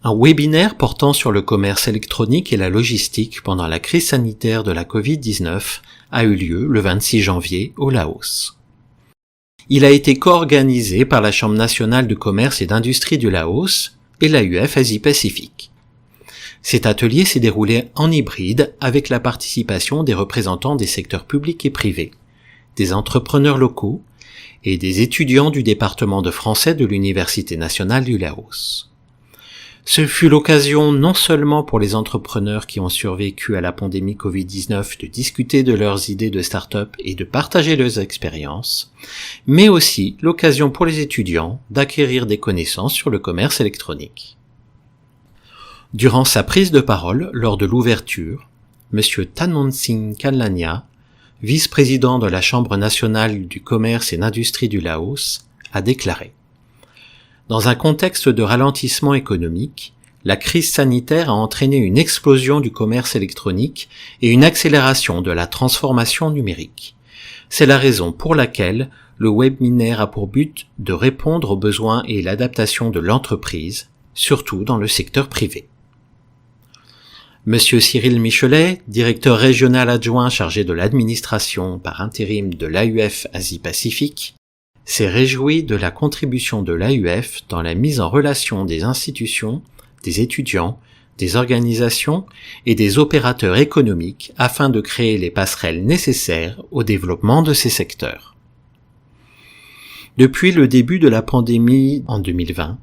Un webinaire portant sur le commerce électronique et la logistique pendant la crise sanitaire de la Covid-19 a eu lieu le 26 janvier au Laos. Il a été co-organisé par la Chambre nationale de commerce et d'industrie du Laos et l'AUF Asie-Pacifique. Cet atelier s'est déroulé en hybride avec la participation des représentants des secteurs publics et privés, des entrepreneurs locaux et des étudiants du département de français de l'Université nationale du Laos. Ce fut l'occasion non seulement pour les entrepreneurs qui ont survécu à la pandémie Covid-19 de discuter de leurs idées de start-up et de partager leurs expériences, mais aussi l'occasion pour les étudiants d'acquérir des connaissances sur le commerce électronique. Durant sa prise de parole lors de l'ouverture, M. Thanontsing Khalania, vice-président de la Chambre nationale du commerce et d'industrie du Laos, a déclaré: dans un contexte de ralentissement économique, la crise sanitaire a entraîné une explosion du commerce électronique et une accélération de la transformation numérique. C'est la raison pour laquelle le webinaire a pour but de répondre aux besoins et l'adaptation de l'entreprise, surtout dans le secteur privé. Monsieur Cyril Michelet, directeur régional adjoint chargé de l'administration par intérim de l'AUF Asie-Pacifique, s'est réjoui de la contribution de l'AUF dans la mise en relation des institutions, des étudiants, des organisations et des opérateurs économiques afin de créer les passerelles nécessaires au développement de ces secteurs. Depuis le début de la pandémie en 2020,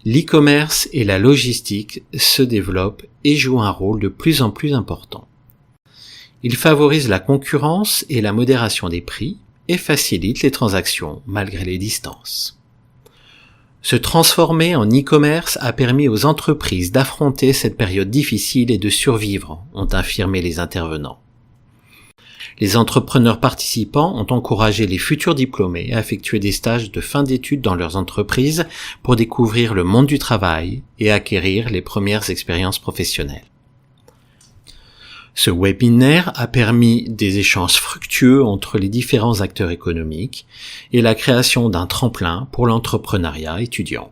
l'e-commerce et la logistique se développent et jouent un rôle de plus en plus important. Ils favorisent la concurrence et la modération des prix, et facilite les transactions malgré les distances. Se transformer en e-commerce a permis aux entreprises d'affronter cette période difficile et de survivre, ont affirmé les intervenants. Les entrepreneurs participants ont encouragé les futurs diplômés à effectuer des stages de fin d'études dans leurs entreprises pour découvrir le monde du travail et acquérir les premières expériences professionnelles. Ce webinaire a permis des échanges fructueux entre les différents acteurs économiques et la création d'un tremplin pour l'entrepreneuriat étudiant.